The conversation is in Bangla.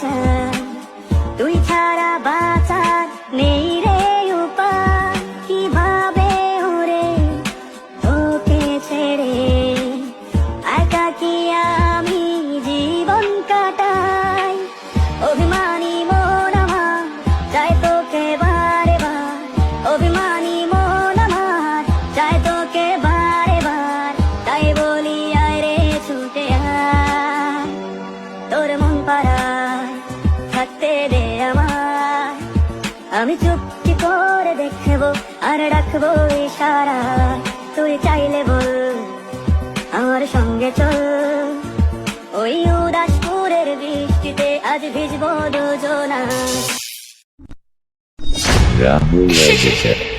চাই, তুই ছাড়া বাঁচার নেই রে উপায়। কিভাবে ওরে তোকে ছেড়ে একাকী আমি জীবন কাটাই। অভিমানী মন আমার চাই তোকে বারে বার, অভিমানী মন আমার চাই তোকে বারে বার। তাই বলি আয় রে ছুটে আয়, তোর মন পাড়ায় থাকতে দে আমায়। আমি চুপটি করে দেখবো আর রাখবো ইশারায়, তুই চাইলে বল আমার সঙ্গে চল। ওই উদাসপুরের বৃষ্টিতে আজ ভিজবো দুজনা। Rahul Editor.